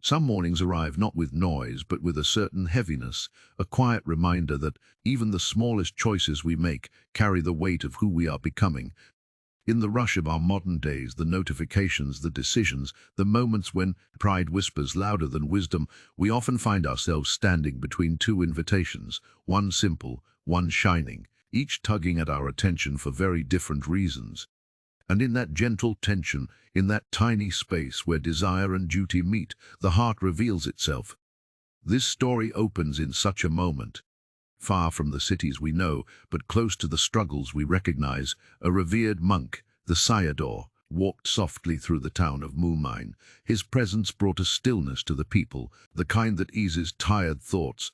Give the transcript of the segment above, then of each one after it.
Some mornings arrive not with noise, but with a certain heaviness, a quiet reminder that even the smallest choices we make carry the weight of who we are becoming. In the rush of our modern days, the notifications, the decisions, the moments when pride whispers louder than wisdom, we often find ourselves standing between two invitations, one simple, one shining, each tugging at our attention for very different reasons. And in that gentle tension, in that tiny space where desire and duty meet, the heart reveals itself. This story opens in such a moment. Far from the cities we know, but close to the struggles we recognize, a revered monk, the Sayadaw, walked softly through the town of Mumine. His presence brought a stillness to the people, the kind that eases tired thoughts.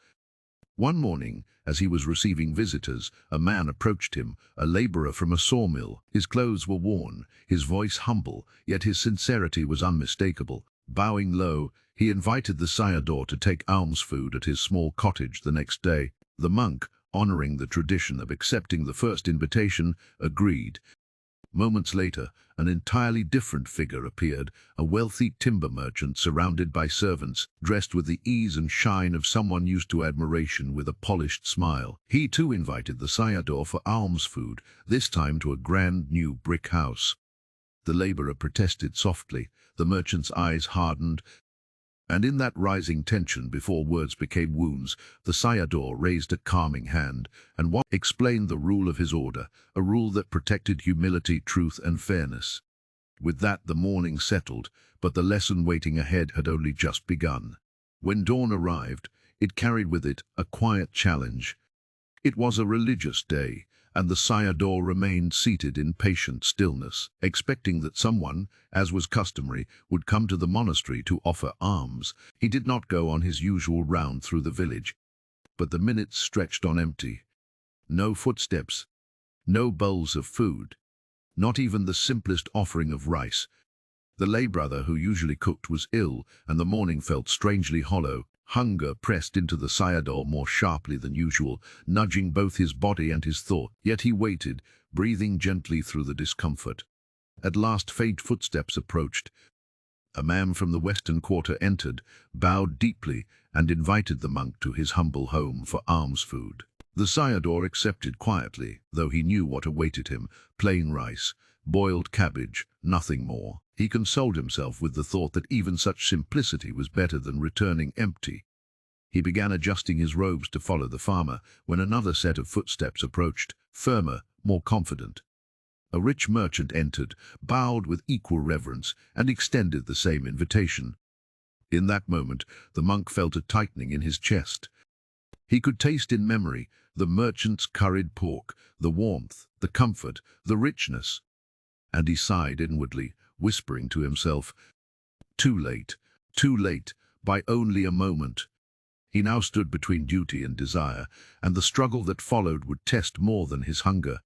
One morning, as he was receiving visitors, a man approached him, a laborer from a sawmill. His clothes were worn, his voice humble, yet his sincerity was unmistakable. Bowing low, he invited the Sayadaw to take alms food at his small cottage the next day. The monk, honoring the tradition of accepting the first invitation, agreed. Moments later, an entirely different figure appeared, a wealthy timber merchant surrounded by servants, dressed with the ease and shine of someone used to admiration with a polished smile. He too invited the Sayadaw for alms food, this time to a grand new brick house. The laborer protested softly, the merchant's eyes hardened, and in that rising tension before words became wounds, the Sayadaw raised a calming hand and explained the rule of his order, a rule that protected humility, truth, and fairness. With that, the morning settled, but the lesson waiting ahead had only just begun. When dawn arrived, it carried with it a quiet challenge. It was a religious day, and the Sayadaw remained seated in patient stillness, expecting that someone, as was customary, would come to the monastery to offer alms. He did not go on his usual round through the village, but the minutes stretched on empty. No footsteps, no bowls of food, not even the simplest offering of rice. The lay brother who usually cooked was ill, and the morning felt strangely hollow. Hunger pressed into the Sayadaw more sharply than usual, nudging both his body and his thought. Yet he waited, breathing gently through the discomfort. At last faint footsteps approached. A man from the western quarter entered, bowed deeply, and invited the monk to his humble home for alms food. The Sayadaw accepted quietly, though he knew what awaited him: plain rice, boiled cabbage, nothing more. He consoled himself with the thought that even such simplicity was better than returning empty. He began adjusting his robes to follow the farmer, when another set of footsteps approached, firmer, more confident. A rich merchant entered, bowed with equal reverence, and extended the same invitation. In that moment, the monk felt a tightening in his chest. He could taste in memory the merchant's curried pork, the warmth, the comfort, the richness. And he sighed inwardly, whispering to himself, too late, by only a moment. He now stood between duty and desire, and the struggle that followed would test more than his hunger.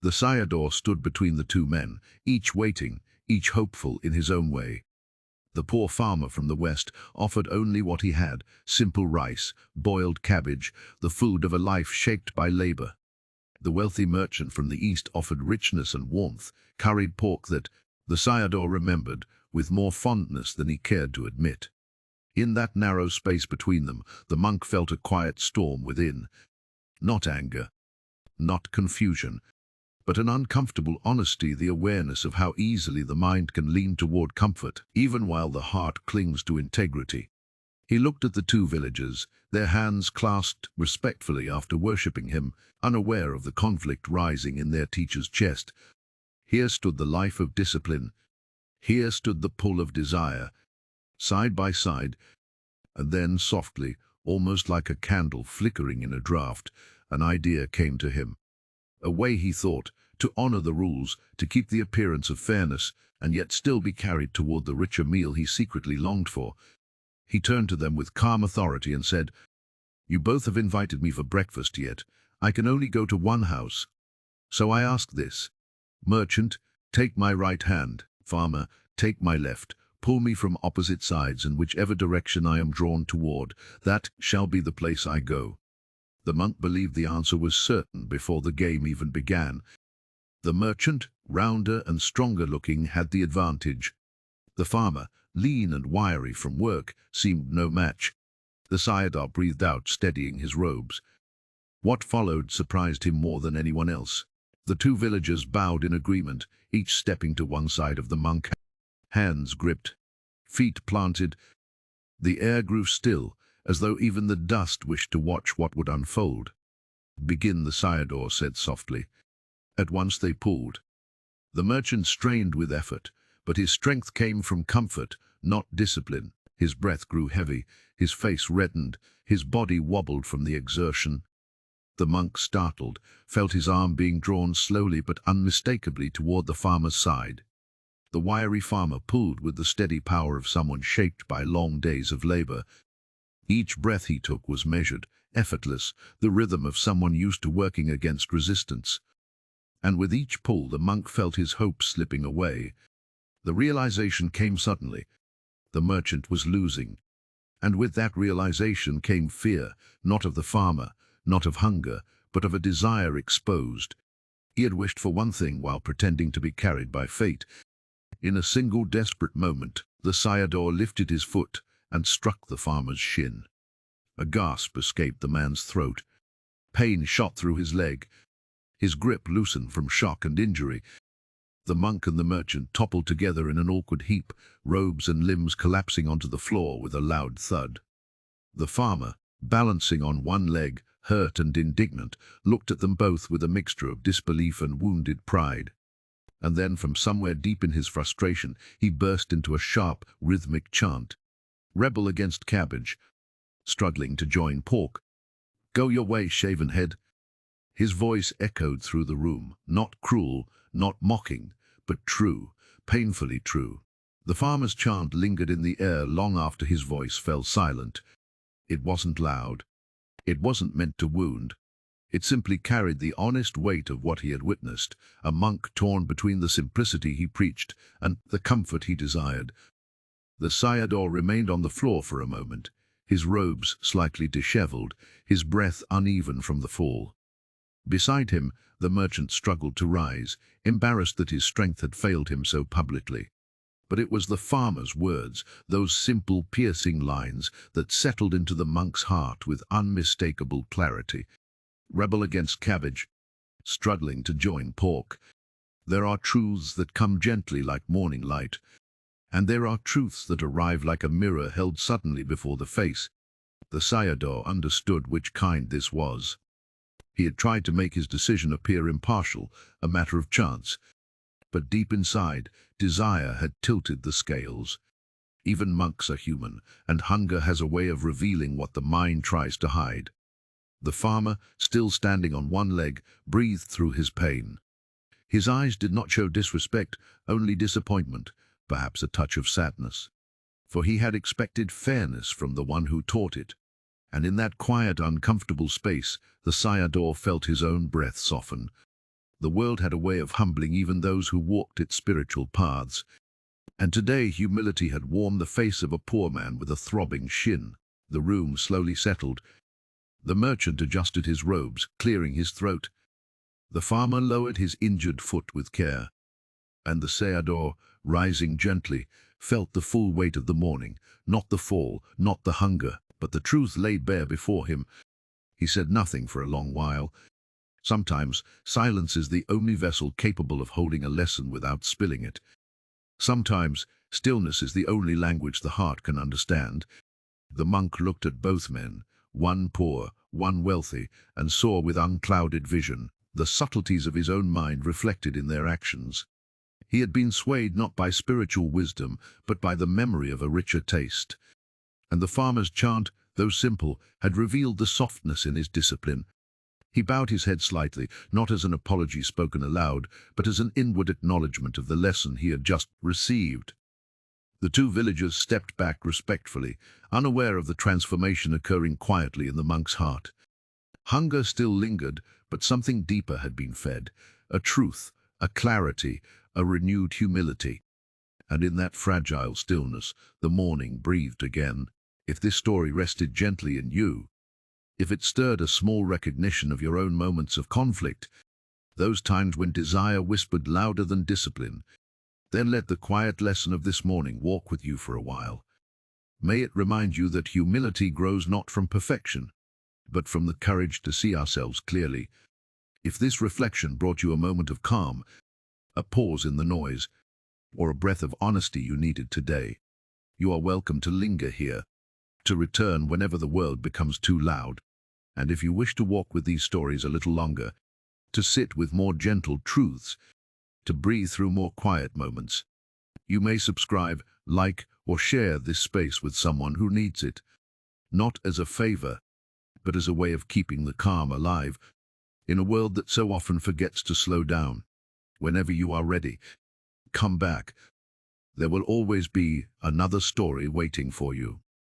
The Sayadaw stood between the two men, each waiting, each hopeful in his own way. The poor farmer from the west offered only what he had: simple rice, boiled cabbage, the food of a life shaped by labor. The wealthy merchant from the east offered richness and warmth, curried pork that the Sayadaw remembered with more fondness than he cared to admit. In that narrow space between them, the monk felt a quiet storm within. Not anger, not confusion, but an uncomfortable honesty, the awareness of how easily the mind can lean toward comfort, even while the heart clings to integrity. He looked at the two villagers, their hands clasped respectfully after worshipping him, unaware of the conflict rising in their teacher's chest. Here stood the life of discipline. Here stood the pull of desire, side by side. And then softly, almost like a candle flickering in a draught, an idea came to him. A way, he thought, to honor the rules, to keep the appearance of fairness, and yet still be carried toward the richer meal he secretly longed for. He turned to them with calm authority and said, "You both have invited me for breakfast, yet I can only go to one house. So I ask this. Merchant, take my right hand. Farmer, take my left. Pull me from opposite sides, and whichever direction I am drawn toward, that shall be the place I go." The monk believed the answer was certain before the game even began. The merchant, rounder and stronger looking, had the advantage. The farmer, lean and wiry from work, seemed no match. The Sayadaw breathed out, steadying his robes. What followed surprised him more than anyone else. The two villagers bowed in agreement, each stepping to one side of the monk, hands gripped, feet planted. The air grew still, as though even the dust wished to watch what would unfold. "Begin," the Sayadaw said softly. At once they pulled. The merchant strained with effort, but his strength came from comfort, not discipline. His breath grew heavy, his face reddened, his body wobbled from the exertion. The monk, startled, felt his arm being drawn slowly but unmistakably toward the farmer's side. The wiry farmer pulled with the steady power of someone shaped by long days of labor. Each breath he took was measured, effortless, the rhythm of someone used to working against resistance. And with each pull, the monk felt his hope slipping away. The realization came suddenly. The merchant was losing. And with that realization came fear, not of the farmer, not of hunger, but of a desire exposed. He had wished for one thing while pretending to be carried by fate. In a single desperate moment, the Sayadaw lifted his foot and struck the farmer's shin. A gasp escaped the man's throat. Pain shot through his leg. His grip loosened from shock and injury. The monk and the merchant toppled together in an awkward heap, robes and limbs collapsing onto the floor with a loud thud. The farmer, balancing on one leg, hurt and indignant, looked at them both with a mixture of disbelief and wounded pride. And then, from somewhere deep in his frustration, he burst into a sharp, rhythmic chant. "Rebel against cabbage, struggling to join pork. Go your way, shaven head." His voice echoed through the room, not cruel, not mocking, but true, painfully true. The farmer's chant lingered in the air long after his voice fell silent. It wasn't loud. It wasn't meant to wound. It simply carried the honest weight of what he had witnessed, a monk torn between the simplicity he preached and the comfort he desired. The Sayadaw remained on the floor for a moment, his robes slightly disheveled, his breath uneven from the fall. Beside him, the merchant struggled to rise, embarrassed that his strength had failed him so publicly. But it was the farmer's words, those simple, piercing lines, that settled into the monk's heart with unmistakable clarity. Rebel against cabbage, struggling to join pork. There are truths that come gently like morning light, and there are truths that arrive like a mirror held suddenly before the face. The Sayadaw understood which kind this was. He had tried to make his decision appear impartial, a matter of chance. But deep inside, desire had tilted the scales. Even monks are human, and hunger has a way of revealing what the mind tries to hide. The farmer, still standing on one leg, breathed through his pain. His eyes did not show disrespect, only disappointment, perhaps a touch of sadness. For he had expected fairness from the one who taught it. And in that quiet, uncomfortable space, the Sayadaw felt his own breath soften. The world had a way of humbling even those who walked its spiritual paths. And today humility had warmed the face of a poor man with a throbbing shin. The room slowly settled. The merchant adjusted his robes, clearing his throat. The farmer lowered his injured foot with care. And the Sayadaw, rising gently, felt the full weight of the morning, not the fall, not the hunger, but the truth laid bare before him. He said nothing for a long while. Sometimes silence is the only vessel capable of holding a lesson without spilling it. Sometimes stillness is the only language the heart can understand. The monk looked at both men, one poor, one wealthy, and saw with unclouded vision the subtleties of his own mind reflected in their actions. He had been swayed not by spiritual wisdom, but by the memory of a richer taste. And the farmer's chant, though simple, had revealed the softness in his discipline. He bowed his head slightly, not as an apology spoken aloud, but as an inward acknowledgement of the lesson he had just received. The two villagers stepped back respectfully, unaware of the transformation occurring quietly in the monk's heart. Hunger still lingered, but something deeper had been fed, a truth, a clarity, a renewed humility. And in that fragile stillness, the morning breathed again. If this story rested gently in you, if it stirred a small recognition of your own moments of conflict, those times when desire whispered louder than discipline, Then let the quiet lesson of this morning walk with you for a while. May it remind you that humility grows not from perfection, but from the courage to see ourselves clearly. If this reflection brought you a moment of calm, a pause in the noise, or a breath of honesty you needed today, you are welcome to linger here, to return whenever the world becomes too loud. And if you wish to walk with these stories a little longer, to sit with more gentle truths, to breathe through more quiet moments, you may subscribe, like, or share this space with someone who needs it, not as a favor, but as a way of keeping the calm alive in a world that so often forgets to slow down. Whenever you are ready, come back. There will always be another story waiting for you.